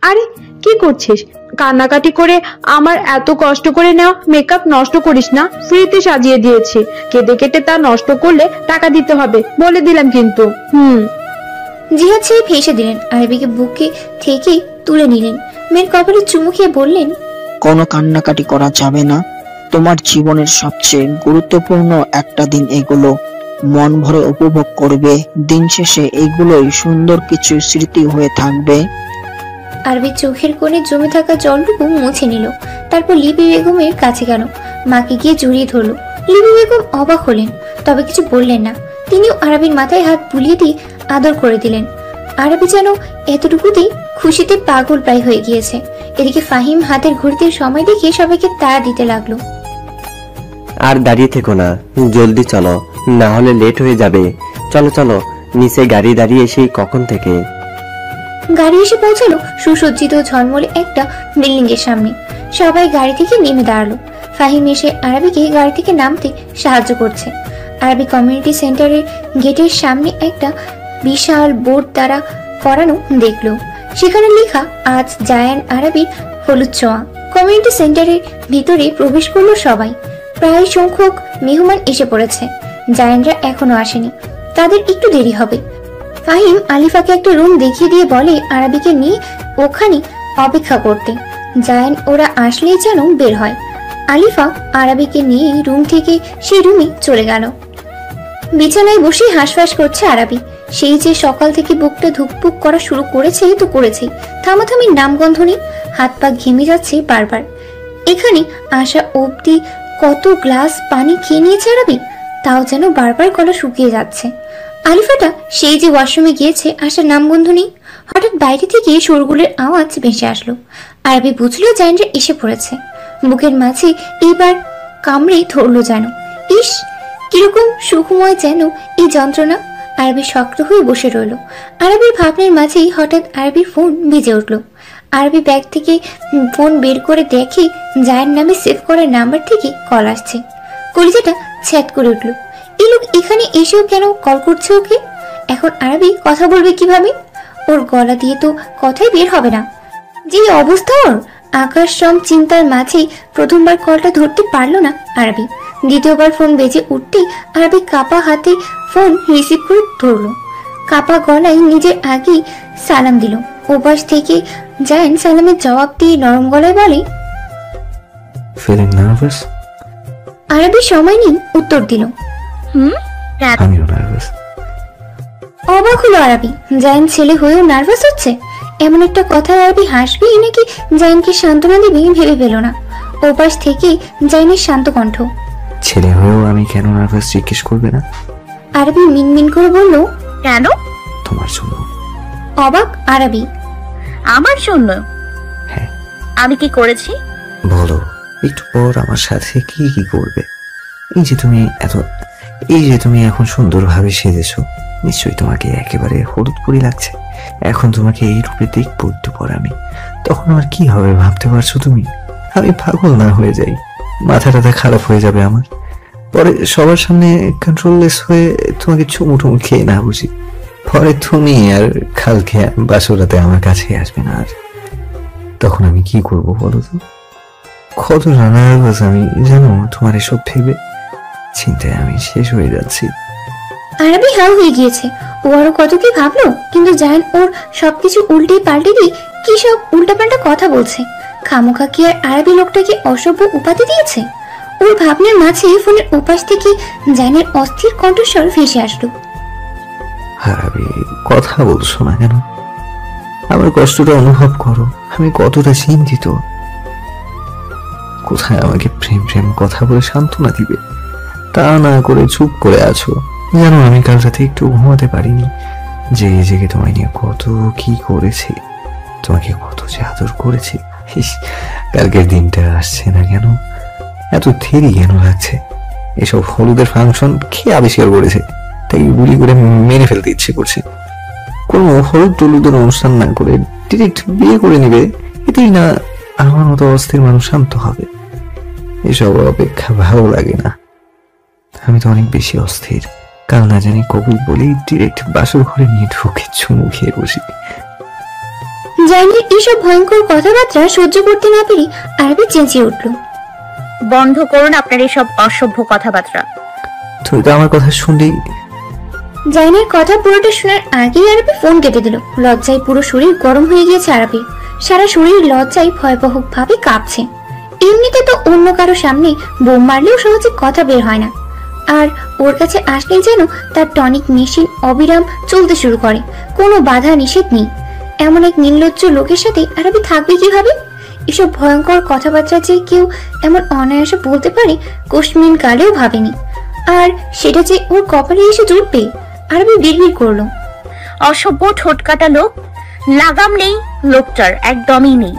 আরে কি করছিস? কান্নাকাটি করে আমার এত কষ্ট করে নেওয়া মেকআপ নষ্ট করিস না, ফ্রিতে সাজিয়ে দিয়েছি। কেটে কেটে তা নষ্ট করলে টাকা দিতে হবে, বলে দিলাম কিন্তু। জিহাদ সাহেব হেসে দিলেন, আরবিকে বুকে থেকে তুলে নিলেন, মেয়ের কপালে চুমু খেয়ে বললেন, কোনো কান্নাকাটি করা যাবে না। তোমার জীবনের সবচেয়ে গুরুত্বপূর্ণ একটা দিন এগুলো, মন ভরে উপভোগ করবে। দিন শেষে এগুলোই সুন্দর কিছু স্মৃতি হয়ে থাকবে। আরবির চোখের কোণে জমে থাকা জলটুকু মুছে নিল, তারপর লিপি বেগমের কাছে গেল, মাকে গিয়ে জড়িয়ে ধরল। লিপি বেগম অবাক হলেন, তবে কিছু বললেন না। তিনিও আরবির মাথায় হাত বুলিয়ে দিয়ে আদর করে দিলেন। আরবি যেন এতটুকুতেই খুশিতে পাগল প্রায় হয়ে গিয়েছে। এদিকে ফাহিম হাতের ঘড়িতে সময় দেখে সবাইকে তাড়া দিতে লাগলো। আর দাঁড়িয়ে থেকো না, জলদি চলো, না হলে লেট হয়ে যাবে। চলো চলো, নিচে গাড়ি দাঁড়িয়ে সেই কখন থেকে। গাড়ি এসে পৌঁছালো সুসজ্জিত ঝলমলে একটা বিল্ডিং এর সামনে। সবাই গাড়ি থেকে নেমে দাঁড়ালো। ফাহিম এসে আরবিকে গাড়ি থেকে নামতে সাহায্য করছে। আরবি কমিউনিটি সেন্টারের গেটের সামনে একটা বিশাল বোর্ড দ্বারা করানো দেখলো, সেখানে লেখা আজ জায়ান আরবির হলুদ ছোঁয়া। কমিউনিটি সেন্টারের ভিতরে প্রবেশ করলো সবাই। প্রায় সংখ্যক মেহমান এসে পড়েছে। জায়ানরা এখনো আসেনি, তাদের একটু দেরি হবে। ফাহিম আলিফাকে একটা রুম দেখিয়ে দিয়ে বলে আরবিকে নিয়ে ওখানে অপেক্ষা করতে। জায়ান ওরা আসলেই যেন বের হয়। আলিফা আরবিকে নিয়ে রুম থেকে সেই রুমে চলে গেল। বিছানায় বসে হাঁসফাঁস করছে আরবি। সেই যে সকাল থেকে বুকটা ধুকপুক করা শুরু করেছে তো করেছে, থামাথামি নামগন্ধ নেই। হাত পা ঘেমে যাচ্ছে বারবার। এখানে আসা অবধি কত গ্লাস পানি খেয়ে নিয়েছে আরবি, তাও যেন বারবার গলা শুকিয়ে যাচ্ছে। আলিফাটা সেই যে ওয়াশরুমে গিয়েছে, আসার নামগন্ধ নেই। হঠাৎ বাইরে থেকে শোরগোলের আওয়াজ ভেসে আসলো। আরবি বুঝলো জায়ানরা এসে পড়েছে। বুকের মাঝে এইবার কামড়ে ধরলো যেন। ইস, কিরকম সুখময় যেন এই যন্ত্রণা। আরবি শক্ত হয়ে বসে রইল। আরবির ভাবনার মাঝেই হঠাৎ আরবির ফোন বেজে উঠলো। আরবি ব্যাগ থেকে ফোন বের করে দেখে জায়ান নামে সেভ করার নাম্বার থেকে কল আসছে। কলিজাটা ছ্যাদ করে উঠলো। এই লোক এখানে এসেও কেন কল করছে ওকে? এখন আরবি কথা বলবে কিভাবে? ওর গলা দিয়ে তো কথাই বের হবে না। যে অবস্থা ওর, আকাশ সম চিন্তার মাঝেই প্রথমবার কলটা ধরতে পারলো না আরবি। দ্বিতীয়বার ফোন বেজে উঠতেই আরবি কাপা হাতে ফোন রিসিভ করে ধরলো। কাপা গলায় নিজের আগেই সালাম দিল। ওপাশ থেকে জায়ান সালামের জবাব দিয়ে নরম গলায় বলে, ফিলিং নার্ভাস? আরবি সময় নিয়ে উত্তর দিল, আমিও নার্ভাস। অবাক হলো আরবি, জায়ান ছেলে হয়েও নার্ভাস হচ্ছে। এমন একটা কথা আরবি হাসবেই নাকি জায়ানকে সান্ত্বনা দিবে ভেবে পেল না। ওপাশ থেকে জায়ানের শান্ত কণ্ঠ, ছেলে হয়েও আমি কেন নার্ভাস জিজ্ঞেস করবে না? আরবি মিনমিন করে বলল, কেন? তোমার জন্য। অবাক আরবি, আমার জন্য? হ্যাঁ। আমি কি করেছি? বলো, একটু পর আমার সাথে কি কি করবে? এই যে তুমি এখন সুন্দরভাবে সেজেছো, নিশ্চয়ই তোমাকে একেবারে হলুদ পরি লাগছে। এখন তোমাকে এই রূপে দেখবো একটু পর আমি, তখন আমার কি হবে ভাবতে পারছো তুমি? আমি পাগল না হয়ে যাই, মাথা টাথা খারাপ হয়ে যাবে আমার। পরে সবার সামনে কন্ট্রোললেস হয়ে তোমাকে চুমু টুমু খেয়ে না বুঝি, পরে তুমি আর কালকে বাসরাতে আমার কাছে আসবে না। আর তখন আমি কি করব বলো তো? কত নার্ভাস আমি জানো তোমার এসব ভেবে। চিন্তায় আমি শেষ হয়ে যাচ্ছি। আরবি হাও হয়ে গিয়েছে। ও আরো কত কি ভাবলো, কিন্তু জায়ান ওর সবকিছু উল্টে পাল্টে দিয়ে কি সব উল্টাপাল্টা কথা বলছে। খামোখা কি আর আরবি লোকটাকে অসভ্য উপাধি দিয়েছে? ওর ভাবনার মাঝে ফোনের ওপাশ থেকে জায়ানের অস্থির কণ্ঠস্বর ভেসে আসলো, আরবি কথা বলছো না কেন? আমার কষ্টটা অনুভব করো, আমি কতটা চিন্তিত। কোথায় আমাকে প্রেম প্রেম কথা বলে সান্ত্বনা দিবে, তা না করে চুপ করে আছো। জানো আমি কাল রাতে একটু ঘুমাতে পারিনি, জেগে জেগে তোমায় নিয়ে কত কি করেছি, তোমাকে কত যে আদর করেছি। কালকের দিনটা আসছে না কেন? এত দেরি কেন লাগছে? এসব হলুদের ফাংশন খেয়ে আবিষ্কার করেছে, তাই গুলি করে মেরে ফেলতে ইচ্ছে করছে। কোনো হলুদ টলুদের অনুষ্ঠান না করে ডিরেক্ট বিয়ে করে নিবে, এতেই না আমার মতো অস্থির মানুষ শান্ত হবে। এসব অপেক্ষা ভালো লাগে না। আমি তো অনেক বেশি অস্থির। কাল না জানি কবুল বলেই ডিরেক্ট বাসর ঘরে নিয়ে ঢুকে চুমু খেয়ে বসি। জাইনের এইসব ভয়ঙ্কর কথাবার্তা সহ্য করতে না পেরে আরবি চেঁচিয়ে উঠল। বন্ধ করুন আপনার এসব অসভ্য কথাবার্তা। তুই তো আমার কথা শুনলেই। জাইনের কথা পুরোটা শোনার আগেই আরবি ফোন কেটে দিল। লজ্জায় পুরো শরীর গরম হয়ে গিয়েছে আরবির। সারা শরীর লজ্জায় ভয়াবহ ভাবে কাঁপছে। এমনিতে তো অন্য কারো সামনে বোম মারলেও সহজে কথা বের হয় না, আর ওর কাছে আসলেই যেন তার টনিক মেশিন অবিরাম চলতে শুরু করে, কোনো বাধা নিষেধ নেই। এমন এক নির্লজ্জ লোকের সাথে আরবি থাকবে কিভাবে? এসব ভয়ঙ্কর কথাবার্তা যে কেউ এমন অনায়াসে বলতে পারে কোশমিন কালেও ভাবেনি, আর সেটা যে ওর কপালে এসে জুটবে। আরবি বিড়বিড় করলো, অসভ্য ঠোঁটকাটা লোক, লাগাম নেই লোকটার, একদমই নেই।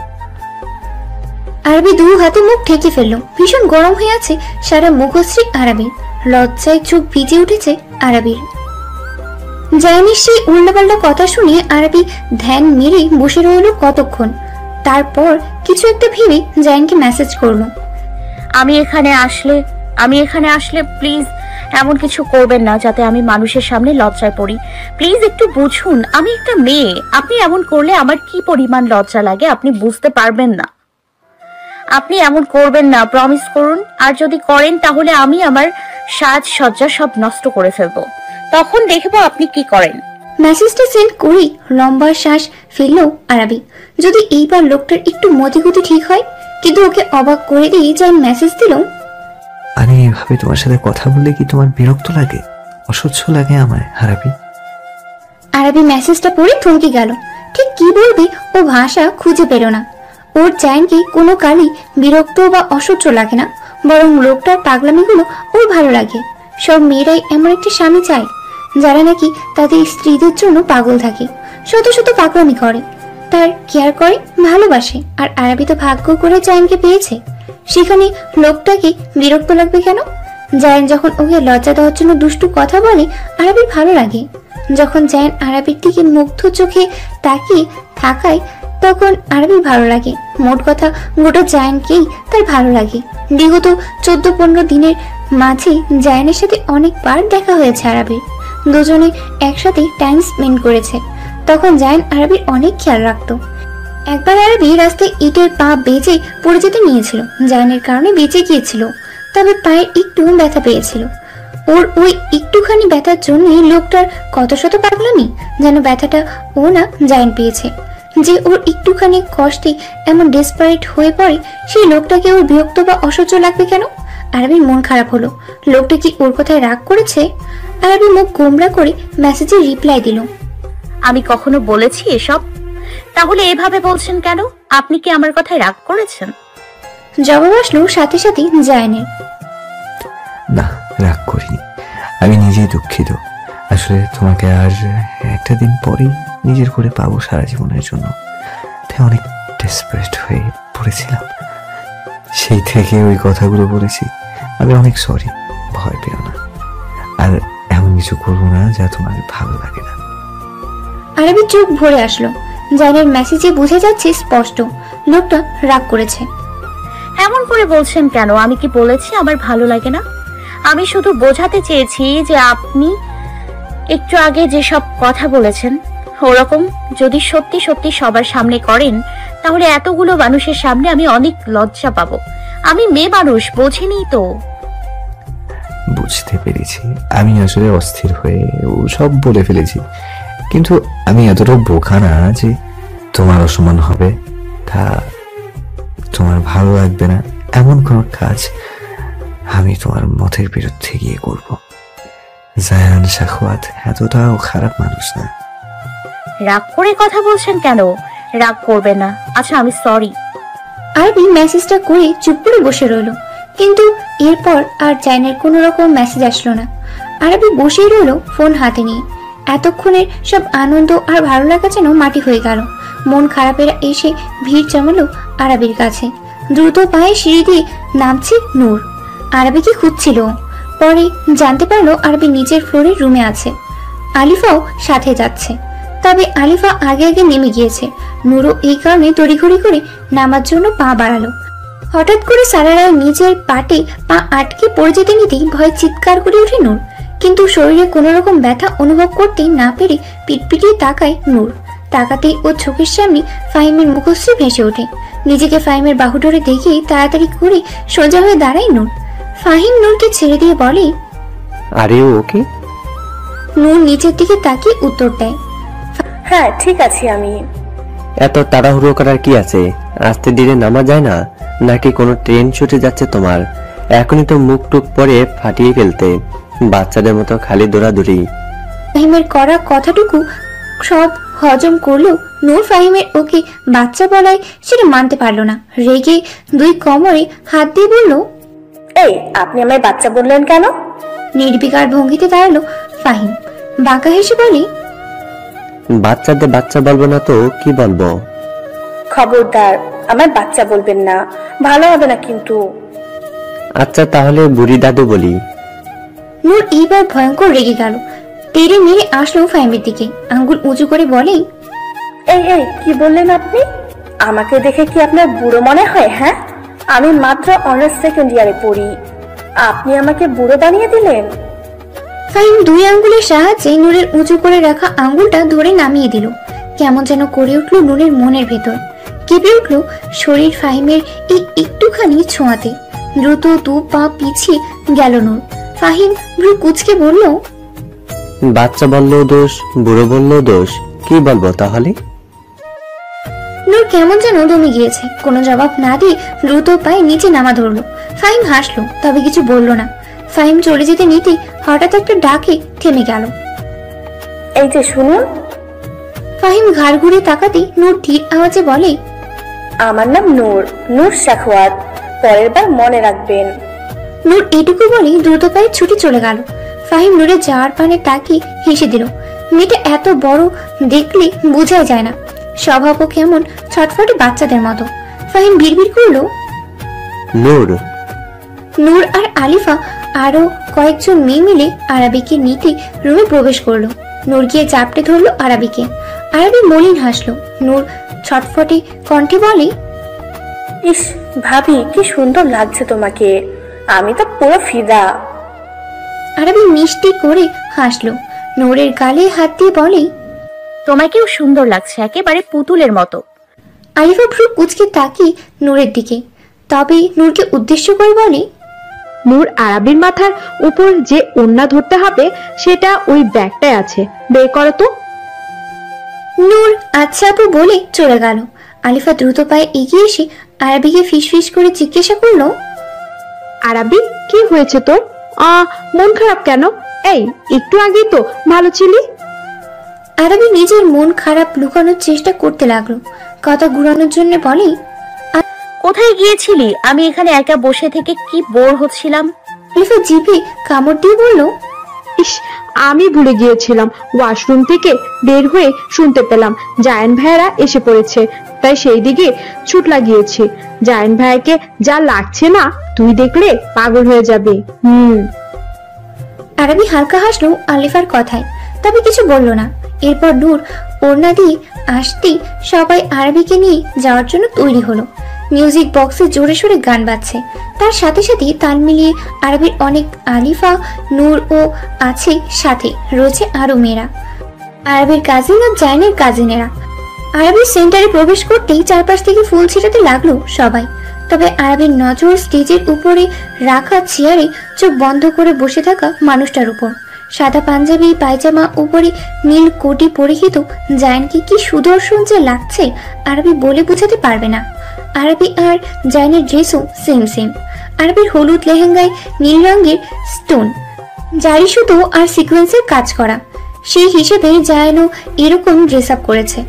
আরবি দু হাতে মুখ ঢেকে ফেললো। ভীষণ গরম হয়ে আছে সারা মুখশ্রী আরবির। লজ্জায় চোখ ভিজে উঠেছে আরবির। জাইনের সেই উল্টাপাল্টা কথা শুনে আরবি ধ্যান মেরে বসে রইল কতক্ষণ। তারপর কিছু একটা ভেবে জাইনকে মেসেজ করলো, আমি এখানে আসলে প্লিজ এমন কিছু করবেন না যাতে আমি মানুষের সামনে লজ্জায় পড়ি। প্লিজ একটু বুঝুন, আমি একটা মেয়ে। আপনি এমন করলে আমার কি পরিমাণ লজ্জা লাগে আপনি বুঝতে পারবেন না। আপনি এমন করবেন না, প্রমিস করুন। আর যদি করেন তাহলে আমি আমার সাজসজ্জা সব নষ্ট করে ফেলবো, তখন দেখবো আপনি কি করেন। মেসেজটা সেন্ড করেই লম্বা শ্বাস ফেললো আরবি। যদি এইবার লোকটার একটু মতিগতি ঠিক হয়। কিন্তু ওকে অবাক করে দিয়ে জাইন মেসেজ দিল, আমি এভাবে তোমার সাথে কথা বললে কি তোমার বিরক্ত লাগে? অসহ্য লাগে আমায় আরবি? আরবি মেসেজটা পড়ে থমকে গেল। ঠিক কি বলবে ও ভাষা খুঁজে পেল না। ওর জাইনকে কোনো কালই বিরক্ত বা অসহ্য লাগে না, বরং লোকটার পাগলামিগুলো ওর ভালো লাগে। সব মেয়েরাই এমন একটা স্বামী চায় যারা নাকি তাদের স্ত্রীদের জন্য পাগল থাকে, শত শত পাগলামি করে, তার কেয়ার করে, ভালোবাসে। আর আরবি তো ভাগ্য করে জাইনকে পেয়েছে, সেখানে লোকটাকে বিরক্ত লাগবে কেন? জাইন যখন ওকে লজ্জা দেওয়ার জন্য দুষ্টু কথা বলে আরবির ভালো লাগে। যখন জাইন আরবির দিকে মুগ্ধ চোখে তাকিয়ে থাকায় তখন আরবির ভালো লাগে। মোট কথা গোটা জাইনকেই তার ভালো লাগে। বিগত 14-15 দিনের মাঝে জাইনের সাথে অনেকবার দেখা হয়েছে আরবির। দুজনে একসাথে টাইম স্পেন্ড করেছে। তখন জাইন আরবির অনেক খেয়াল রাখতো। একবার আরবি রাস্তায় ইটের পা বেজে পড়ে যেতে নিয়েছিল, জাইনের কারণে বেঁচে গিয়েছিল, তবে পায়ের একটু ব্যথা পেয়েছিল। ওর ওই একটুখানি ব্যথার জন্য লোকটার কত শত পাগলামি, যেন ব্যথাটা ও না জাইন পেয়েছে। যে ওর একটুখানি কষ্টে এমন ডেসপারেট হয়ে পড়ে, সেই লোকটাকে ওর বিরক্ত বা অসহ্য লাগবে কেন? আরবির মন খারাপ হলো। লোকটা কি ওর কথায় রাগ করেছে? আরবি মুখ গোমড়া করে মেসেজে রিপ্লাই দিল, আমি কখনো বলেছি এসব? তাহলে এভাবে বলছেন কেন? আপনি কি আমার কথায় রাগ করেছেন? জবাব আসলো সাথে সাথে জাইনের, না, রাগ করিনি, আমি নিজেই দুঃখিত। আসলে তোমাকে আর একটা দিন পরেই নিজের করে পাবো সারা জীবনের জন্য, তাই অনেক ডেসপারেট হয়ে পড়েছিলাম। সেই থেকে ওই কথাগুলো বলেছি। আমি অনেক সরি, ভয় পেও না, আর এমন কিছু করবো না যা তোমার ভালো লাগে না। আরবি চোখ ভরে আসলো। জাইনের মেসেজে বোঝা যাচ্ছে স্পষ্ট লোকটা রাগ করেছে। এমন করে বলছেন কেন? আমি কি বলেছি আমার ভালো লাগে না? আমি শুধু বোঝাতে চেয়েছি যে আপনি একটু আগে যেসব কথা বলেছেন ওরকম যদি সত্যি সত্যি সবার সামনে করেন তাহলে এতগুলো মানুষের সামনে আমি অনেক লজ্জা পাবো। আমি মেয়ে মানুষ, বোঝেনি তো? বুঝতে পেরেছি, আমি আসলে অস্থির হয়ে সব বলে ফেলেছি, কিন্তু আমি এতটাও বোকা না যে তোমার অসম্মান হবে, তা তোমার ভালো লাগবে না এমন কোন কাজ আমি তোমার মতের বিরুদ্ধে গিয়ে করব। জায়ান শাখওয়াত এতটাও খারাপ মানুষ না। রাগ করে কথা বলছেন কেন? রাগ করবে না। আচ্ছা, আমি সরি। আরবি মেসেজটা করে চুপ করে বসে রইল। কিন্তু এরপর আর জাইনের কোনো রকম মেসেজ আসলো না। আরবি বসেই রইল ফোন হাতে নিয়ে। এতক্ষণের সব আনন্দ আর ভালো লাগা যেন মাটি হয়ে গেল। মন খারাপেরা এসে ভিড় জমালো আরবির কাছে। দ্রুত পায়ে সিঁড়ি দিয়ে নামছে নূর। আরবিকে খুঁজছিল, পরে জানতে পারলো আরবি নিচের ফ্লোরের রুমে আছে, আলিফাও সাথে যাচ্ছে। তবে আলিফা আগে আগে নেমে গিয়েছে। নূরও এই কারণে তড়িঘড়ি করে নামার জন্য পা বাড়ালো। হঠাৎ করে সারারা নিজের পাটে পা আটকে পড়ে যেতে নিতেই ভয়ে চিৎকার করে ওঠে নূর। কিন্তু শরীরে কোনো রকম ব্যথা অনুভব করতে না পেরে পিটপিটিয়ে তাকায় নূর। তাকাতেই ওর চোখের সামনে ফাহিমের মুখশ্রী ভেসে ওঠে। নিজেকে ফাহিমের বাহু ধরে দেখেই তাড়াতাড়ি করে সোজা হয়ে দাঁড়ায় নূর। ফাহিম নূরকে ছেড়ে দিয়ে বলে, আরে ওকে? নূর নিচের দিকে তাকিয়ে উত্তর দেয়, হ্যাঁ ঠিক আছি আমি। এত তাড়াহুড়ো করার কি আছে? আস্তে ধীরে নামা যায় না? নাকি কোনো ট্রেন ছুটে যাচ্ছে তোমার? এখনই তো মুখ টুক পরে ফাটিয়ে ফেলতে, বাচ্চাদের মতো খালি দৌড়াদৌড়ি। ফাহিমের করা কথাটুকু সব হজম করলেও নূর ফাহিমের ওকে বাচ্চা বলায় সেটা মানতে পারলো না। রেগে দুই কোমরে হাত দিয়ে বলল, এই আপনি আমায় বাচ্চা বললেন কেন? নির্বিকার ভঙ্গিতে দাঁড়ালো ফাহিম। বাঁকা হেসে বলে, বাচ্চাদের বাচ্চা বলবো না তো কি বলবো? খবরদার আমার বাচ্চা বলবেন না, ভালো হবে না কিন্তু। আচ্ছা তাহলে বুড়ি দাদু বলি। নূর এইবার ভয়ঙ্কর রেগে গেল। তেড়ে মেরে আসলো ফাহিমের দিকে, আঙ্গুল উঁচু করে বলে, এই এই কি বললেন আপনি? আমাকে দেখে কি আপনার বুড়ো মনে হয়? হ্যাঁ, আমি মাত্র অনার্স সেকেন্ড ইয়ারে পড়ি, আপনি আমাকে বুড়ো বানিয়ে দিলেন। ফাহিম দুই আঙ্গুলের সাহায্যে নূরের উঁচু করে রাখা আঙ্গুলটা ধরে নামিয়ে দিল। কেমন যেন করে উঠলো নূরের মনের ভেতর, কেঁপে উঠলো শরীর ফাহিমের এই একটুখানি ছোঁয়াতে। দ্রুত দু পা পিছিয়ে গেল নূর। ফাহিম ভ্রু কুঁচকে বলল, বাচ্চা বললেও দোষ, বুড়ো বললেও দোষ, কি বলবো তাহলে? নূর কেমন যেন দমে গিয়েছে। কোনো জবাব না দিয়ে দ্রুত পায়ে নিচে নামা ধরলো। ফাহিম হাসলো, তবে কিছু বলল না। ফাহিম চলে যেতে নিতেই হঠাৎ একটা ডাকে থেমে গেল। এই যে শুনুন। ফাহিম ঘাড় ঘুরে তাকাতেই নূর ধীর আওয়াজে বলে, আমার নাম নূর, নূর শাখওয়াত, পরের বার মনে রাখবেন। নূর এটুকু বলে দ্রুত পায়ে ছুটে চলে গেল। ফাহিম নূরের যাওয়ার পানে তাকিয়ে হেসে দিল। মেয়েটা এত বড় দেখলে বোঝাই যায় না, স্বভাবও কেমন ছটফটে বাচ্চাদের মতো। ফাহিম বিড়বিড় করলো, নূর। নূর আর আলিফা আরো কয়েকজন মেয়ে মিলে আরাবিকে নিতে রুমে প্রবেশ করলো। নূর গিয়ে চাপটে ধরলো আরাবিকে। আরাবি মলিন হাসলো। নূর ছটফটে কণ্ঠে বলে, ইস ভাবি কি সুন্দর লাগছে তোমাকে, আমি তো পুরো ফিদা। আরাবি মিষ্টি করে হাসলো। নূরের গালে হাত দিয়ে বলে, তোমাকেও সুন্দর লাগছে, একেবারে পুতুলের মতো। আলিফা ভ্রু কুচকে তাকিয়ে নূরের দিকে, তবে নূরকে উদ্দেশ্য করে বলে, নূর আরাবির মাথার উপর যে ওড়না ধরতে হবে সেটা ওই ব্যাগটায় আছে, বের করো তো। নূর আচ্ছা আপু বলে চলে গেল। আলিফা দ্রুত পায়ে এগিয়ে এসে আরাবিকে ফিসফিস করে জিজ্ঞাসা করলো, আরাবি কি হয়েছে তোর? মন খারাপ কেন? এই একটু আগেই তো ভালো ছিলি। আরাবি নিজের মন খারাপ লুকানোর চেষ্টা করতে লাগলো। কথা ঘুরানোর জন্য বলে, কোথায় গিয়েছিলি? আমি এখানে একা বসে থেকে কি বোর হচ্ছিলাম। আলিফা জিভে কামড় দিয়ে বলল, ইস, আমি ভুলে গিয়েছিলাম। ওয়াশরুম থেকে বের হয়ে শুনতে পেলাম জায়ান ভাইয়েরা এসে পড়েছে, তাই সেই দিকে ছুট লাগিয়েছি। জায়ান ভাইকে যা লাগছে না, তুই দেখলে পাগল হয়ে যাবে। আরাবি হালকা হাসলো আলিফার কথায়, তবে কিছু বলল না। এরপর নূর ওড়না দিয়ে আসতেই সবাই আরাবিকে নিয়ে যাওয়ার জন্য তৈরি হলো। মিউজিক বক্সে জোরে সোরে গান বাজছে, তার সাথে সাথে তাল মিলিয়ে আরাবির অনেক আলিফা, নূর ও আছে, সাথে রয়েছে আরো মেয়েরা, আরাবির কাজিন আর জাইনের কাজিনেরা। আরাবির সেন্টারে প্রবেশ করতেই চারপাশ থেকে ফুল ছিটাতে লাগলো সবাই। তবে আরাবির নজর স্টেজের উপরে রাখা চেয়ারে চোখ বন্ধ করে বসে থাকা মানুষটার উপর। সাদা পাঞ্জাবি, পায়জামা, উপরে নীল কোটি পরিহিত জায়ানকে কি সুদর্শন যে লাগছে আরাবি বলে বোঝাতে পারবে না। আরাবি আর জায়ানের ড্রেসও সেম সেম। আরাবির হলুদ লেহেঙ্গায় নীল রঙের স্টোন, জারি সুতো আর সিকোয়েন্সের কাজ করা। সেই হিসেবে জায়ানও এরকম ড্রেস আপ করেছে।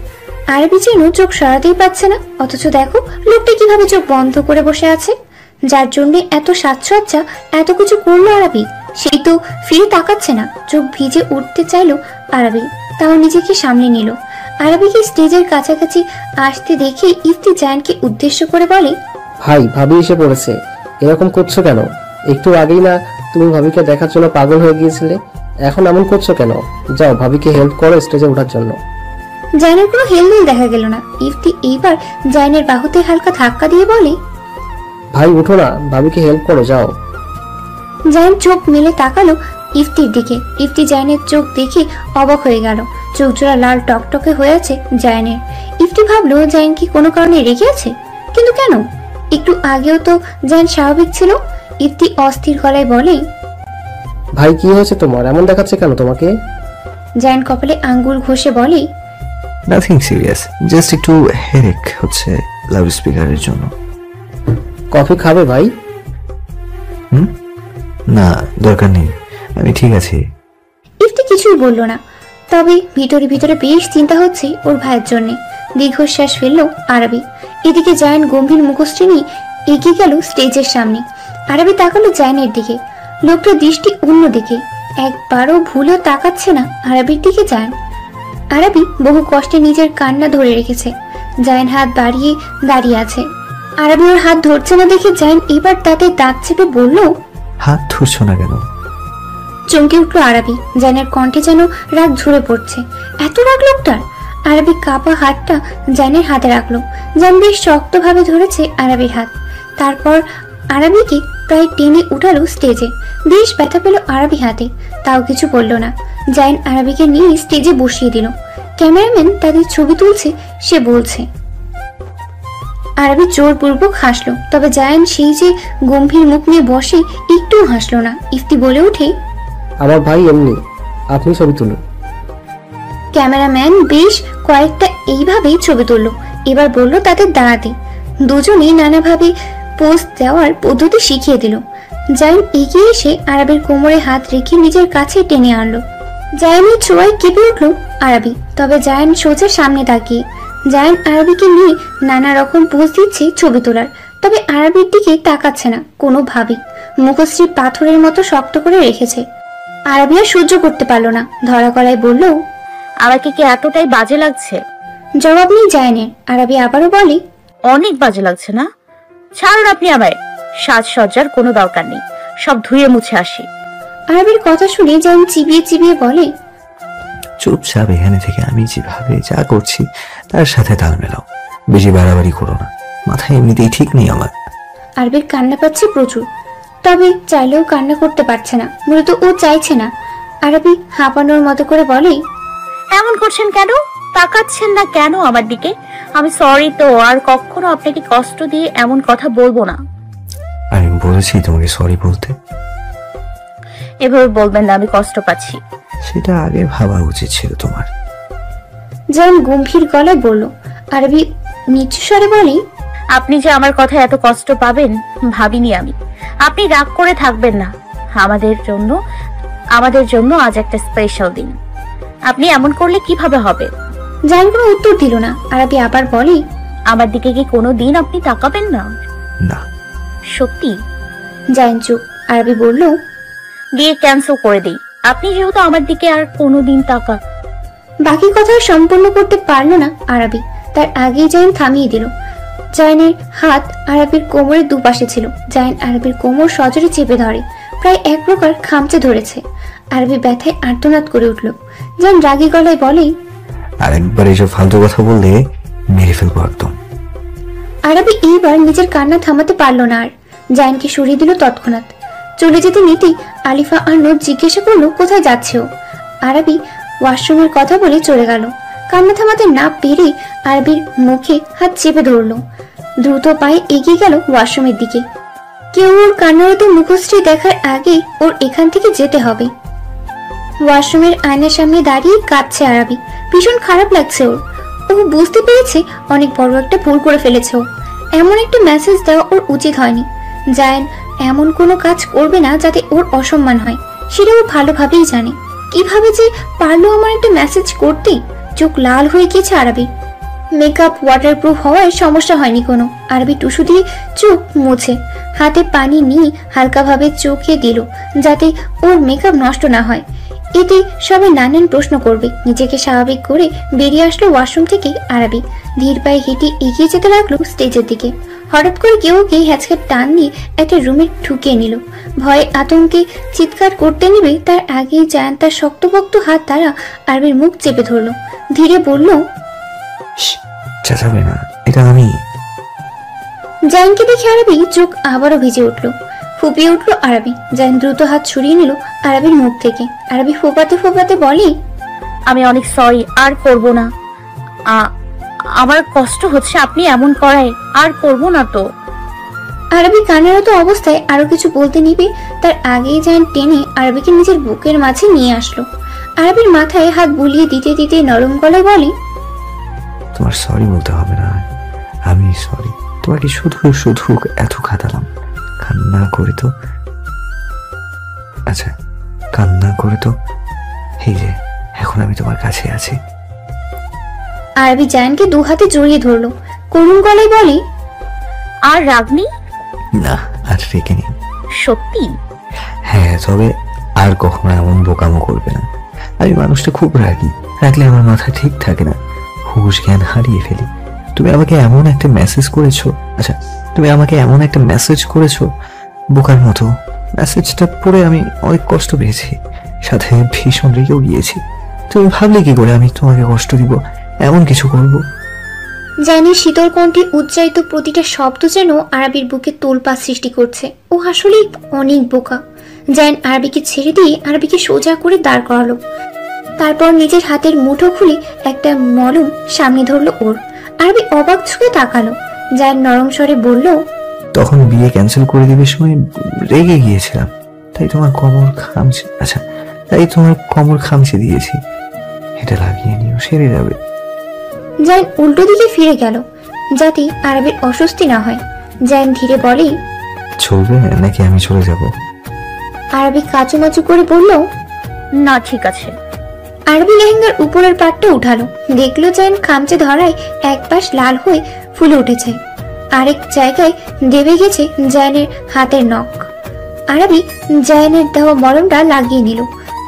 আরাবি যেন চোখ সরাতেই পাচ্ছে না, অথচ দেখো লোকটা কিভাবে চোখ বন্ধ করে বসে আছে। যার জন্য এত সাজসজ্জা, এত কিছু করলো আরাবি, সেই তো ফিরে তাকাচ্ছে না। চোখ ভিজে উঠতে চাইলো আরাবি, তাও নিজেকে সামনে নিল। আরাবিকে স্টেজের কাছাকাছি আসতে দেখে ইফতি জায়ানকে উদ্দেশ্য করে বলে, ভাই, ভাবি এসে পড়েছে, এরকম করছো কেন? একটু আগেই না তুমি ভাবিকে দেখার জন্য পাগল হয়ে গিয়েছিলে, এখন এমন করছো কেন? যাও ভাবিকে হেল্প করো স্টেজে ওঠার জন্য। জায়ানের কোনো হেলদোল দেখা গেল না। ইফতি এইবার জায়ানের বাহুতে হালকা ধাক্কা দিয়ে বলে, ভাই উঠো না, ভাবিকে হেল্প করো, যাও। জায়ান চোখ মেলে তাকালো ইফতির দিকে। ইফতি জায়ানের চোখ দেখে অবাক হয়ে গেল। চোখ জোড়া লাল টকটকে হয়ে আছে জায়ানের। ইফতি ভাবলো জায়ান কি কোনো কারণে রেগে আছে, কিন্তু কেন? একটু আগেও তো জায়ান স্বাভাবিক ছিল। ইফতি অস্থির গলায় বলে, ভাই কি হয়েছে তোমার, এমন দেখাচ্ছে কেন তোমাকে? জায়ান কপালে আঙ্গুল ঘষে বলে, নাথিং সিরিয়াস, জাস্ট একটু হেডেক হচ্ছে লাউড স্পিকারের জন্য। কফি খাবে ভাই? না দরকার নেই, আমি ঠিক আছি। ইফতি কিছুই বলল না, তবে ভিতরে ভিতরে বেশ চিন্তা হচ্ছে ওর ভাইয়ের জন্য। দীর্ঘশ্বাস ফেলল আরবি। এদিকে জায়ান গম্ভীর মুখশ্রী নিয়ে এগিয়ে গেল স্টেজের সামনে। আরবি তাকালো জায়ানের দিকে। লোকটার দৃষ্টি অন্যদিকে, একবারও ভুলেও তাকাচ্ছে না আরবির দিকে জায়ান। আরবি বহু কষ্টে নিজের কান্না ধরে রেখেছে। জায়ান হাত বাড়িয়ে দাঁড়িয়ে আছে। আরবি ওর হাত ধরছে না দেখে জায়ান এবার তাতে দাঁত চেপে বলল, হাত ধরছো না কেন? চমকে উঠলো আরবি। জায়ানের কণ্ঠে যেন রাগ ঝরে পড়ছে। এত রাগ লোকটার! আরবি কাপা হাতটা জায়ানের হাতে রাখলো। জায়ান বেশ শক্তভাবে ধরেছে আরবির হাত। তারপর আরবিকে প্রায় টেনে উঠালো স্টেজে। বেশ ব্যথা পেল আরবি হাতে, তাও কিছু বলল না। জায়ান আরবিকে নিয়ে স্টেজে বসিয়ে দিল। ক্যামেরাম্যান তাদের ছবি তুলছে, সে বলছে। আরবি জোরপূর্বক হাসলো, তবে জায়ান সেই যে গম্ভীর মুখ নিয়ে বসে একটুও হাসলো না। ইফতি বলে ওঠে, আমার ভাই এমনি, আপনি ছবি তুলুন। ক্যামেরাম্যান বেশ কয়েকটা এইভাবেই ছবি তুললো। এবার বলল তাদের দাঁড়াতে। দুজনেই নানাভাবে পোজ দেওয়ার পদ্ধতি শিখিয়ে দিল। জায়ান এগিয়ে এসে আরবির কোমরে হাত রেখে নিজের কাছে টেনে আনলো। জায়ানের ছোঁয়ায় কেঁপে উঠলো আরবি, তবে জায়ান সোজা সামনে তাকিয়ে। জায়ান আরবিকে নিয়ে নানা রকম পোজ দিচ্ছে ছবি তোলার, তবে আরবির দিকে তাকাচ্ছে না কোনোভাবেই। মুখশ্রী পাথরের মতো শক্ত করে রেখেছে। আরবি আর সহ্য করতে পারলো না, ধরা গলায় বলল, আমাকে কি এতটাই বাজে লাগছে? জবাব নেই জায়ানের। আরবি আবারও বলে, অনেক বাজে লাগছে না? ছাড়ুন আপনি আমায়, সাজসজ্জার কোনো দরকার নেই, সব ধুয়ে মুছে আসি। আরবির কথা শুনে জায়ান চিবিয়ে চিবিয়ে বলে, চুপচাপ এখানে থেকে আমি যেভাবে যা করছি তার সাথে তাল মেলাও, বেশি বাড়াবাড়ি করো না, মাথায় এমনিতেই ঠিক নেই আমার। আরবির কান্না পাচ্ছে প্রচুর, তবে চাইলেও কান্না করতে পারছে না। মূলত ও চাইছে না। আরবি হাঁপানোর মতো করে বলে, এমন করছেন কেন? তাকাচ্ছেন না কেন আমার দিকে? আমি সরি তো, আর কখনো আপনাকে কষ্ট দিয়ে এমন কথা বলবো না। আমি বলেছি তোমাকে সরি বলতে। এভাবে বলবেন না, আমি কষ্ট পাচ্ছি। সেটা আগে ভাবা উচিত ছিল তোমার। জায়ান গম্ভীর গলায় বলল। আরবি নিচু স্বরে বলে, আপনি যে আমার কথা এত কষ্ট পাবেন ভাবিনি আমি। আপনি রাগ করে থাকবেন না। আমাদের জন্য আজ একটা স্পেশাল দিন। আপনি এমন করলে কিভাবে হবে? জায়ান কোনো উত্তর দিল না। আরবি আবার বলে, আমার দিকে কি কোনো দিন আপনি তাকাবেন না? না। সত্যি? জায়ান চুপ। আরবি বলল, বিয়ে ক্যান্সেল করে দেই, আপনি যেহেতু আমার দিকে আর কোনোদিন তাকা। বাকি কথা সম্পূর্ণ করতে পারলো না আরবি, তার আগেই জায়ান থামিয়ে দিল। জায়ানের হাত আরবির কোমরের দুপাশে ছিল। জায়ান আরবির কোমর সজোরে চেপে ধরে, প্রায় এক প্রকার খামচে ধরেছে। আরবি ব্যথায় আর্তনাদ করে উঠল। জায়ান রাগী গলায় বলে, আর একবার এসব ফালতু কথা বললে মেরে ফেলবো একদম। আরবি এইবার নিজের কান্না থামাতে পারল না আর। জায়ানকে সরিয়ে দিল তৎক্ষণাৎ। চলে যেতে নিতেই আলিফা আর নূর জিজ্ঞাসা করলো কোথায় যাচ্ছে ও। আরবি ওয়াশরুমের কথা বলে চলে গেল। কান্না থামাতে না পেরে আরবির মুখে হাত চেপে ধরলো। দ্রুত পায়ে এগিয়ে গেল ওয়াশরুমের দিকে। কেউ ওর কান্নারত মুখশ্রী দেখার আগে ওর এখান থেকে যেতে হবে। ওয়াশরুমের আয়নার সামনে দাঁড়িয়ে কাঁদছে আরবি। ভীষণ খারাপ লাগছে ওর। ও বুঝতে পেরেছে অনেক বড় একটা ভুল করে ফেলেছে ও। এমন একটা মেসেজ দেওয়া ওর উচিত হয়নি। জায়ান এমন কোনো কাজ করবে না যাতে ওর অসম্মান হয়, সেটা ও ভালোভাবেই জানে। কিভাবে যে পারলো আমার একটা মেসেজ করতে। চোখ লাল হয়ে গিয়েছে আরবি। মেকআপ ওয়াটারপ্রুফ হওয়ায় সমস্যা হয়নি কোনো। আরবি টুসু দিয়ে চোখ মুছে হাতে পানি নিয়ে হালকাভাবে চোখে দিল যাতে ওর মেকআপ নষ্ট না হয়। এতে সবাই নানান প্রশ্ন করবে। নিজেকে স্বাভাবিক করে বেরিয়ে আসলো ওয়াশরুম থেকে আরবি। ধীর পায়ে হেঁটে এগিয়ে যেতে লাগলো স্টেজের দিকে। হঠাৎ করে কেউ কে হ্যাচকে টান নিয়ে একটা রুমে ঢুকিয়ে নিল। ভয়ে আতঙ্কে চিৎকার করতে নেবে তার আগেই জায়ান তার শক্তপোক্ত হাত দ্বারা আরবির মুখ চেপে ধরলো। ধীরে বলল, চেঁচাবে না, এটা আমি। জায়ানকে দেখে আরবি চোখ আবারও ভিজে উঠল। ফুপিয়ে উঠলো আরবি। জায়ান দ্রুত হাত ছড়িয়ে নিল আরবির মুখ থেকে। আরবি ফোপাতে ফোপাতে বলে, আমি অনেক সরি, আর করব না। আমার কষ্ট হচ্ছে আপনি এমন করায়, আর করব না তো। আরবি কান্নারত অবস্থায় আরো কিছু বলতে নিবে তার আগেই জায়ান টেনে আরবিকে নিজের বুকের মাঝে নিয়ে আসলো। আরবির মাথায় হাত বুলিয়ে দিতে দিতে নরম গলায় বলে, তোমার সরি বলতে হবে না, আমি সরি। তোমাকে শুধু শুধু এত খাতালাম। কান্না করে তো, আচ্ছা কান্না করে তো এই যে এখন আমি তোমার কাছে আছি। আরবি জায়ানকে দু হাতে জড়িয়ে ধরলো, করুণ গলায় বলে, আর রাগনি? না, আর রেখে নিন। সত্যি? হ্যাঁ, তবে আর কখনো এমন বোকামো করবে না। আমি মানুষটা খুব রাগি, রাখলে আমার মাথা ঠিক থাকে না, হুঁশ জ্ঞান হারিয়ে ফেলি। তুমি আমাকে এমন একটা মেসেজ করেছো, আচ্ছা তুমি আমাকে এমন একটা মেসেজ করেছো বোকার মতো। মেসেজটা পড়ে আমি অনেক কষ্ট পেয়েছি, সাথে ভীষণ রেগেও গিয়েছি। তুমি ভাবলে কি করে আমি তোমাকে কষ্ট দিব, এমন কিছু করবো? জায়ানের শীতল কণ্ঠে উচ্চারিত প্রতিটা শব্দ যেন আরবির বুকে তোলপাড় সৃষ্টি করছে। ও আসলেই অনেক বোকা। জায়ান আরবিকে ছেড়ে দিয়ে আরবিকে সোজা করে দাঁড় করালো। তারপর নিজের হাতের মুঠো খুলে একটা মলম সামনে ধরলো ওর। আরবি অবাক চোখে তাকালো। জায়ান নরম স্বরে বলল, তখন বিয়ে ক্যান্সেল করে দিবে সময় রেগে গিয়েছিলাম, তাই তোমার কোমর খামচে দিয়েছি। এটা লাগিয়ে নিও, সেরে যাবে। জায়ান উল্টো দিকে ফিরে গেল যাতে আরবির অস্বস্তি না হয়। জায়ান ধীরে বলে, চলবে নাকি আমি চলে যাব? আরবি কাচুমাচু করে বলল, না ঠিক আছে। আরবি লেহেঙ্গার উপরের পাটটা উঠালো, দেখলো জায়ান খামচে ধরায় এক পাশ লাল হয়ে ফুলে উঠেছে, আরেক জায়গায় দেবে গেছে জায়ানের হাতের নখ। আরবি জায়ানের দেওয়া মলমটা লাগিয়ে নিল।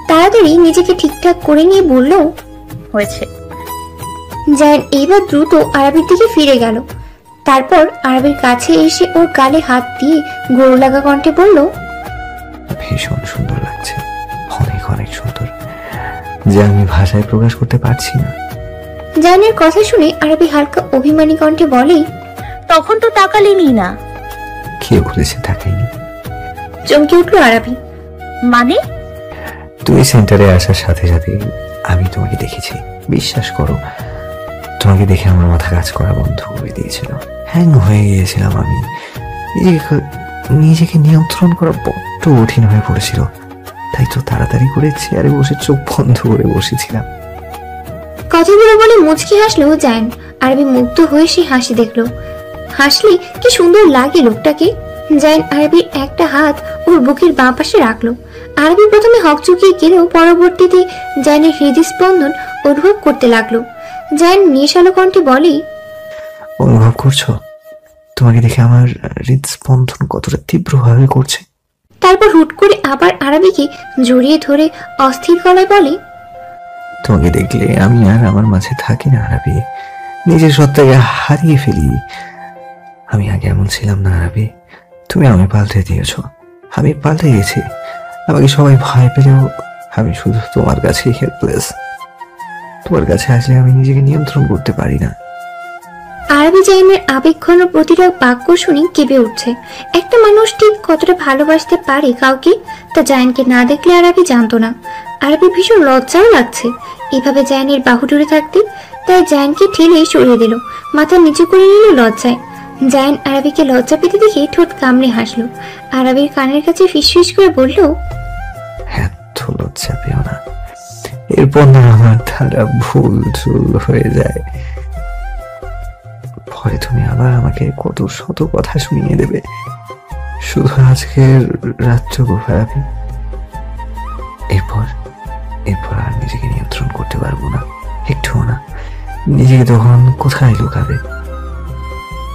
তাড়াতাড়ি নিজেকে ঠিকঠাক করে নিয়ে বলল, হয়েছে। জায়ান এইবার দ্রুত আরবির দিকে ফিরে গেল। তারপর আরবির কাছে এসে ওর গালে হাত দিয়ে গরু লাগা কণ্ঠে বলল, ভীষণ সুন্দর লাগছে, অনেক অনেক সুন্দর, যে আমি ভাষায় প্রকাশ করতে পারছি না। জায়ানের কথা শুনে আরবি হালকা অভিমানী কণ্ঠে বলে, তখন তো তাকালেনি না। কে বলেছে তাকাইনি? চমকে উঠলো আরবি। মানে? তুমি সেন্টারে আসার সাথে সাথে আমি তোমাকে দেখেছি, বিশ্বাস করো। তোমাকে দেখে আমার মাথা কাজ করা বন্ধ করে দিয়েছিল, হ্যাং হয়ে গিয়েছিলাম আমি। নিজেকে নিয়ন্ত্রণ করা বড্ড কঠিন হয়ে পড়েছিল, তাই তো তাড়াতাড়ি করে চেয়ারে বসে চোখ বন্ধ করে বসেছিলাম। কথাগুলো বলে মুচকি হাসলো জায়ান। আরবি মুগ্ধ হয়ে সে হাসি দেখলো। হাসলে কি সুন্দর লাগে লোকটাকে। জায়ান আরবির একটা হাত ওর বুকের বাঁ পাশে রাখলো। আরবি প্রথমে হকচকিয়ে গেলেও পরবর্তীতে জায়ানের হৃদস্পন্দন অনুভব করতে লাগলো। জায়ান নেশালো কণ্ঠে বলে, অনুভব করছো? তোমাকে দেখে আমার হৃদস্পন্দন কতটা তীব্রভাবে করছে। তারপর হুট করে আবার আরবিকে জড়িয়ে ধরে অস্থির গলায় বলে, তোমাকে দেখলে আমি আর আমার মাঝে থাকি না আরবি, নিজের সত্তাকে হারিয়ে ফেলি। আমি আগে এমন ছিলাম না আরবি, তুমি আমায় পাল্টে দিয়েছো, আমি পাল্টে গেছি। আমাকে সবাই ভয় পেলেও আমি শুধু তোমার কাছেই হেল্পলেস। তোমার কাছে আসলে আমি নিজেকে নিয়ন্ত্রণ করতে পারি না। আরবি জায়ানের আবেগঘন প্রতিটা বাক্য শুনে কেঁপে উঠছে। একটা মানুষ ঠিক কতটা ভালোবাসতে পারে কাউকে তা জায়ানকে না দেখলে আরবি জানতো না। আরবি ভীষণ লজ্জাও লাগছে এভাবে জায়ানের বাহু ধরে থাকতে, তাই জায়ানকে ঠেলে সরিয়ে দিল, মাথা নিচু করে নিল লজ্জায়। জায়ান আরবিকে লজ্জা পেতে দেখে ঠোঁট কামড়ে হাসলো। আরবির কানের কাছে ফিসফিস করে বলল, এত লজ্জা পেও না, এরপর না আমার ধারা ভুল হয়ে যায়, পরে তুমি আবার আমাকে কত শত কথা শুনিয়ে দেবে। শুধু আজকের রাতটুকু আরবি, এরপর আর নিজেকে নিয়ন্ত্রণ করতে পারবো না, একটুও না। নিজেকে তখন কোথায় লুকাবে?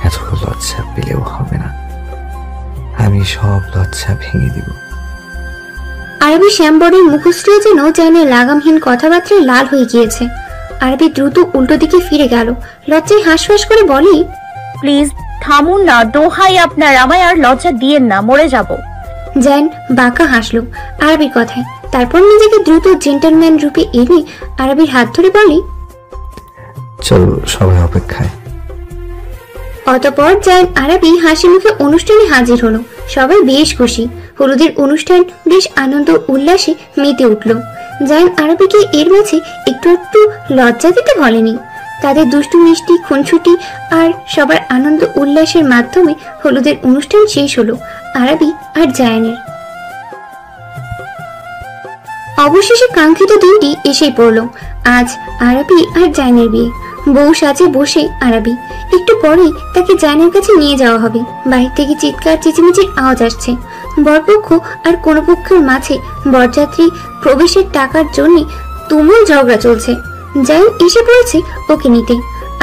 এত লজ্জা পেলেও হবে না, আমি সব লজ্জা ভেঙে দিব। আরবি শ্যামবরের মুখশ্রী যেন জায়ানের লাগামহীন কথাবার্তায় লাল হয়ে গিয়েছে। আরবি দ্রুত উল্টো দিকে ফিরে গেল, লজ্জায় হাঁসফাঁস করে বলে, প্লিজ থামুন না, দোহাই আপনার, আমায় আর লজ্জা দিয়েন না, মরে যাব। জায়ান বাঁকা হাসলো আরবির কথায়। তারপর নিজেকে দ্রুত জেন্টলম্যান রূপে এনে আরবির হাত ধরে বলে, চলো সবাই অপেক্ষায়। অতঃপর জায়ান আরাবি হাসি মুখে অনুষ্ঠানে হাজির হলো। সবাই বেশ খুশি। হলুদের অনুষ্ঠান বেশ আনন্দ উল্লাসে মেতে উঠল। জায়ান আরাবিকে এর মাঝে একটু একটু লজ্জা দিতে বলেনি। তাদের দুষ্টু মিষ্টি খুনছুটি আর সবার আনন্দ উল্লাসের মাধ্যমে হলুদের অনুষ্ঠান শেষ হলো আরাবি আর জায়ানের। অবশেষে কাঙ্ক্ষিত দিনটি এসেই পড়লো। আজ আরাবি আর জায়ানের বিয়ে। বউ সাজে বসে আরাবি। একটু পরেই তাকে জায়ানের কাছে নিয়ে যাওয়া হবে। বাহির থেকে চিৎকার চেঁচিমেচির আওয়াজ আসছে। বরপক্ষ আর কোন পক্ষের মাঝে বরযাত্রী প্রবেশের টাকার জন্য তুমুল ঝগড়া চলছে। জায়ান এসে পড়েছে ওকে নিতে।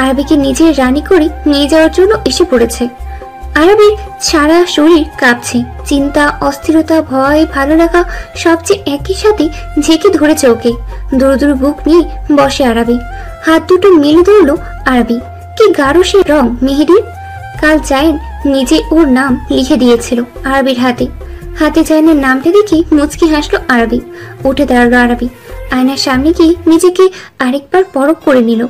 আরাবিকে নিজের রানী করে নিয়ে যাওয়ার জন্য এসে পড়েছে। আরাবির সারা শরীর কাঁপছে। চিন্তা, অস্থিরতা, ভয়, ভালো লাগা সবচেয়ে একই সাথে ঝেঁকে ধরেছে ওকে। দূর দূর বুক নিয়ে বসে আরাবি। হাত দুটো মেলে ধরলো আরাবি। কি গাঢ় সে রং মেহেদির। কাল জায়ান নিজে ওর নাম লিখে দিয়েছিল আরাবির হাতে। হাতে জায়ানের নামটা দেখে মুচকি হাসলো আরাবি। উঠে দাঁড়ালো আরাবি। আয়নার সামনে গিয়ে নিজেকে আরেকবার পরখ করে নিল।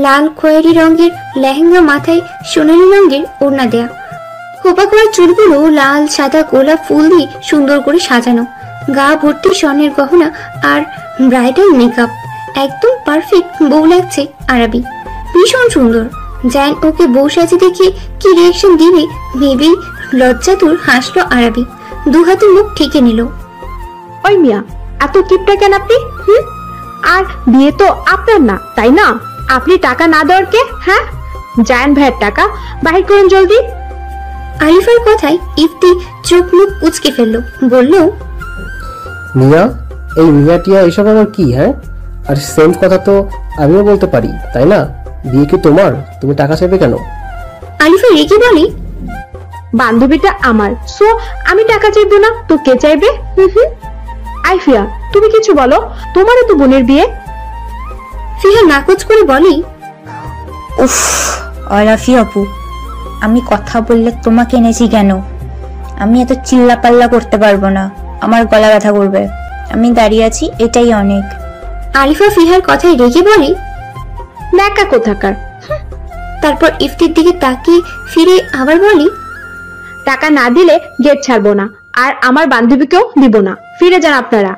লাল খয়েরি রঙের লেহেঙ্গা, মাথায় সোনালি রঙের ওড়না দেয়া, খোপা করা চুলগুলো লাল সাদা গোলাপ ফুল দিয়ে সুন্দর করে সাজানো, গা ভর্তি স্বর্ণের গহনা আর ব্রাইডাল মেকআপ। একদম পারফেক্ট বউ লাগছে আরাবি। ভীষণ সুন্দর। জায়ান ওকে বউ সাজে দেখে কি রিয়াকশন দিবে ভেবেই লজ্জাতুর হাসলো আরাবি। দু হাতে মুখ ঠেকে নিল। ওই মিয়া, এত কিপটা কেন আপনি? আর বিয়ে তো আপনার না, তাই না? আপনি টাকা না দেওয়ার কে? হ্যাঁ, জায়ান ভাইয়ের টাকা বাহির করুন জলদি। আলিফার কথায় ইফতি চোখ মুখ কুচকে ফেললো। বলল, মিয়া, এই মিয়া টিয়া এসব আবার কি? হ্যাঁ, আর সেম কথা তো আমিও বলতে পারি, তাই না? বিয়ে কি তোমার? তুমি টাকা চাইবে কেন? আলিফা রেগে বলে, বান্ধবীটা আমার, সো আমি টাকা চাইবো না তো কে চাইবে? আইফিয়া, তুমি কিছু বলো, তোমারও তো বোনের বিয়ে। ফিহা নাকচ করে বলে, উফ অলাফি আপু, আমি কথা বললে তোমাকে এনেছি কেন? আমি এত চিল্লাপাল্লা করতে পারবো না, আমার গলা ব্যথা করবে। আমি দাঁড়িয়ে আছি, এটাই অনেক। আলিফা ফিহার কথায় রেগে বলে, ন্যাকা কোথাকার। তারপর ইফতির দিকে তাকিয়ে ফিরে আবার বলে, টাকা না দিলে গেট ছাড়বো না, আর আমার বান্ধবীকেও দিব না। ফিরে যান আপনারা।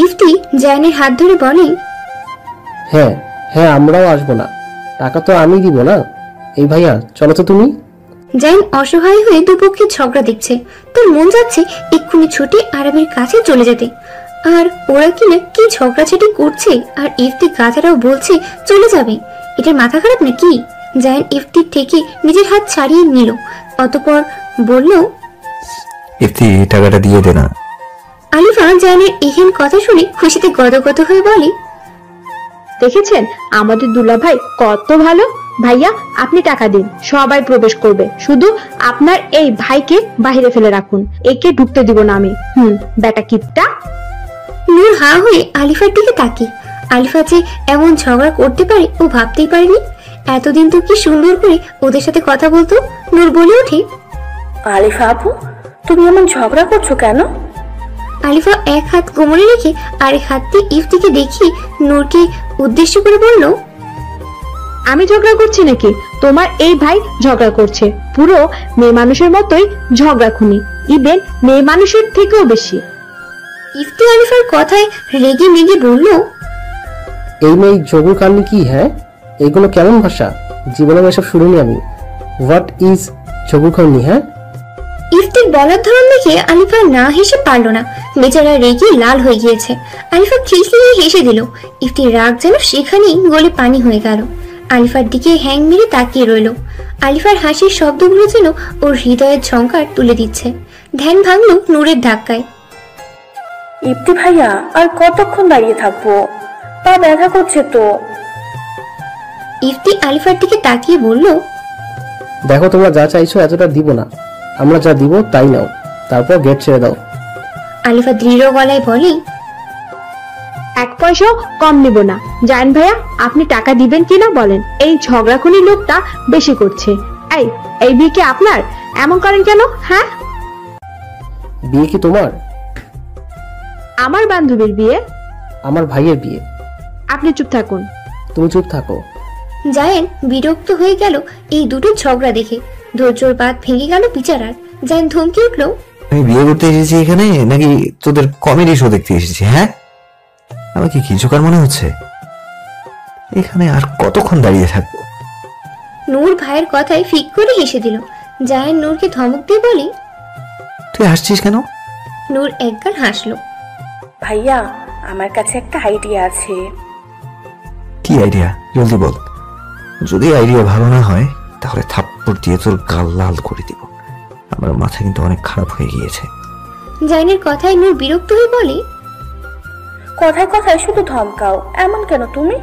ইফতি জায়ানের হাত ধরে বলে, হ্যাঁ হ্যাঁ, আমরাও আসবো না, টাকা তো আমি দিব না। এই ভাইয়া, চলো তো তুমি। জায়ান অসহায় হয়ে দুপক্ষে ঝগড়া দেখছে। তার মন যাচ্ছে এক্ষুনি ছুটে আরবের কাছে চলে যেতে। আর ওরা কিনা কি ঝগড়াঝাটি করছে, আর ইফতি গাধারাও বলছে চলে যাবে। এটা মাথা খারাপ নাকি? জায়ান ইফতির থেকে নিজের হাত ছাড়িয়ে নিল। অতঃপর বলল, ইফতি, টাকাটা দিয়ে দে না। আলিফা জায়ানের এহেন কথা শুনে খুশিতে গদগদ হয়ে বলে, দেখেছেন আমাদের দুলা ভাই কত ভালো। ভাইয়া, আপনি টাকা দিন, সবাই প্রবেশ করবে, শুধু আপনার এই ভাইকে বাহিরে ফেলে রাখুন, একে ঢুকতে দিব না আমি। বেটা কিপটা। নূর হা হয়ে আলিফার দিকে তাকিয়ে। আলিফা যে এমন ঝগড়া করতে পারে ও ভাবতেই পারেনি। এতদিন তো কি সুন্দর করে ওদের সাথে কথা বলতো। নূর বলে ওঠে, আলিফা আপু, তুমি এমন ঝগড়া করছো কেন? আলিফা এক হাত কোমরে রেখে আরেক হাত দিয়ে ইফতিকে দেখিয়ে নূরকে উদ্দেশ্য করে বলল, আমি ঝগড়া করছি নাকি? তোমার এই ভাই ঝগড়া করছে। পুরো মেয়ে মানুষের মতোই ঝগড়া খুনি, ইভেন মেয়ে মানুষের থেকেও বেশি। ইফতি আলিফার কথায় রেগে মেগে বলল, এই মেয়ে জগুর কান্নি কি? হ্যাঁ, এগুলো কেমন ভাষা? জীবনে এসব শুনিনি আমি। হোয়াট ইজ জগুর কান্নি? হ্যাঁ, ইফতির বলার ধরন দেখে আলিফা না হেসে পারল না। বেচারা রেগে লাল হয়ে গিয়েছে। আলিফা খিলখিলিয়ে হেসে দিল। ইফতির রাগ যেন সেখানেই গলে পানি হয়ে গেল। আলিফার দিকে হ্যাং মেরে তাকিয়ে রইল। আলিফার হাসির শব্দগুলো যেন ওর হৃদয়ের ঝংকার তুলে দিচ্ছে। ধ্যান ভাঙল নূরের ধাক্কায়। ইফতি ভাইয়া, আর কতক্ষণ দাঁড়িয়ে থাকবো? পা ব্যথা করছে তো। ইফতি আলিফার দিকে তাকিয়ে বলল, দেখো, তোমরা যা চাইছো এতটা দিব না, আমরা যা দিব তাই নাও, তারপর গেট ছেড়ে দাও। আলিফা দৃঢ় গলায় বলে, এক পয়সাও কম নিব না। জায়ান ভাইয়া, আপনি টাকা দিবেন কিনা বলেন? এই ঝগড়াখুনি লোকটা বেশি করছে। এই বিয়ে কি আপনার? এমন করেন কেন? হ্যাঁ, বিয়ে কি তোমার? আমার বান্ধবীর বিয়ে। আমার ভাইয়ের বিয়ে। আপনি চুপ থাকুন। তুমি চুপ থাকো। জায়ান বিরক্ত হয়ে গেল এই দুটো ঝগড়া দেখে। ধৈর্যর বাঁধ ভেঙে গেল বিচারার। জায়ান ধমকে উঠল, আমি বিয়ে করতে এসেছি এখানে নাকি তোদের কমেডি শো দেখতে এসেছি? হ্যাঁ, আমাকে কিছুকার মনে হচ্ছে? এখানে আর কতক্ষণ দাঁড়িয়ে থাকবো? নূর ভাইয়ের কথায় ফিক করে হেসে দিল। জায়ান নূরকে ধমক দিয়ে বলে, তুই হাসছিস কেন? নূর একগাল হাসলো। ভাইয়া, আমার কাছে একটা আইডিয়া আছে। কি আইডিয়া? জলদি বল। যদি আইডিয়া ভালো না হয় তাহলে থাপ্পড় দিয়ে তোর গাল লাল করে দিব। আমার মাথা কিন্তু অনেক খারাপ হয়ে গিয়েছে। জায়ানের কথায় নূর বিরক্ত হয়ে বলে, কথায় কথায় শুধু ধমকাও, এমন কেন তুমি?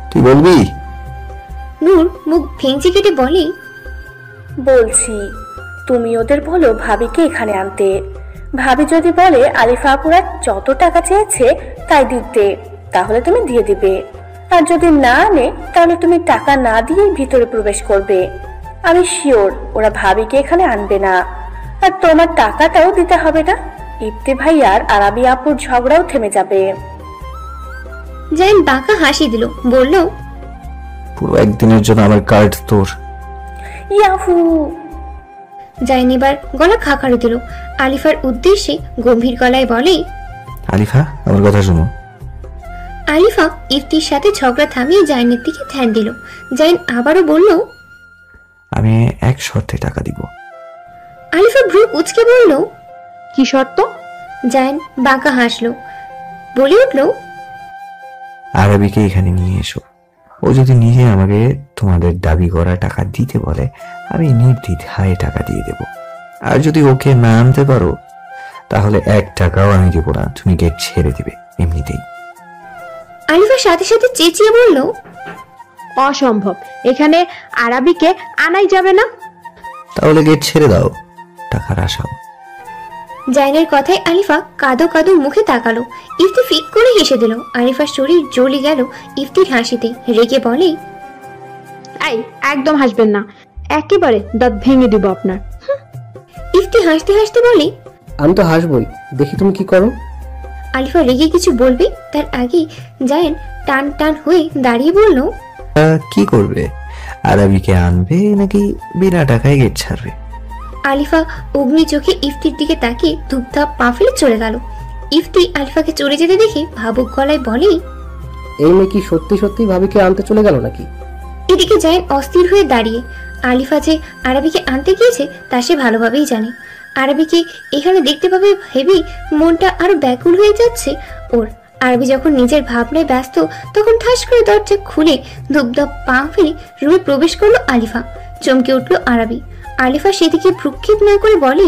তুই বলবি? নূর মুখ ভেঙচি কেটে বলে, বলছি, তুমি ওদের বলো ভাবিকে এখানে আনতে। ভাবি যদি বলে আলিফা আপুরা যত টাকা চেয়েছে তাই দিতে, তাহলে তুমি দিয়ে দিবে। আর যদি না আনে তাহলে তুমি টাকা না দিয়ে ভিতরে প্রবেশ করবে। আমি শিওর ওরা ভাবিকে এখানে আনবে না, আর তোমার টাকাটাও দিতে হবে না। ইফতি ভাইয়ার আরাবি আপুর ঝগড়াও থেমে যাবে। জায়ান বাঁকা হাসি দিল, বলল, পুরো একদিনের জন্য আমার কার্ড তোর। ইয়াহু! জায়ান এবার গলা খাকারে দিল। আলিফার উদ্দেশ্যে গম্ভীর গলায় বলে, আলিফা, আমার কথা শোনো। আলিফা ইফতির সাথে ঝগড়া থামিয়ে জায়ানের দিকে ধ্যান দিল। জায়ান আবারও বলল, আমি এক শর্তে টাকা দিব। আলিফা ভ্রু কুঁচকে বলল, কি শর্ত? জায়ান বাঁকা হাসলো, বলে উঠল, আরবিকে এখানে নিয়ে এসো। ও যদি নিজে আমাকে তোমাদের দাবি করা টাকা দিতে বলে, আমি নির্দ্বিধায় টাকা দিয়ে দেব। আর যদি ওকে না আনতে পারো তাহলে 1 টাকাও আমি দেবো না, তুমি গেট ছেড়ে দিবে এমনিতেই। আলিফার সাথে সাথে চেঁচিয়ে বলল, অসম্ভব, এখানে আরাবিকে আনাই যাবে না। তাহলে গেট ছেড়ে দাও, টাকার আশাও। জায়ানের কথায় আলিফা কাদো কাদো মুখে তাকালো। ইফতি ফিক করে হেসে দিল। আলিফার শরীর জ্বলে গেল ইফতির হাসিতে। রেগে বলে, এই একদম হাসবেন না, একেবারে দাঁত ভেঙে দিব আপনার। ইফতি হাসতে হাসতে বলে, আমি তো হাসবই, দেখি তুমি কি করো। আলিফা রেগে কিছু বলবে তার আগে জায়ান টান টান হয়ে দাঁড়িয়ে বলল, কি করবে? আরবিকে আনবে নাকি বিনা টাকায় গেট ছাড়বে? আলিফা অগ্নি চোখে ইফতির দিকে তাকিয়ে ধূপধাপ পা ফেলে চলে গেল। ইফতি আলিফাকে চলে যেতে দেখে ভাবুক গলায় বলে, এই মেয়ে কি সত্যি সত্যি ভাবিকে আনতে চলে গেল নাকি? এদিকে জায়ান অস্থির হয়ে দাঁড়িয়ে। আলিফা যে আরবিকে আনতে গিয়েছে তা সে ভালোভাবেই জানে। আরবিকে এখানে দেখতে পাবে ভেবেই মনটা আরো ব্যাকুল হয়ে যাচ্ছে ওর। আরবি যখন নিজের ভাবনায় ব্যস্ত তখন ঠাস করে দরজা খুলে ধূপধাপ পা ফেলে রুমে প্রবেশ করলো আলিফা। চমকে উঠলো আরবি। আলিফা সেদিকে ভ্রুক্ষেপ না করে বলে,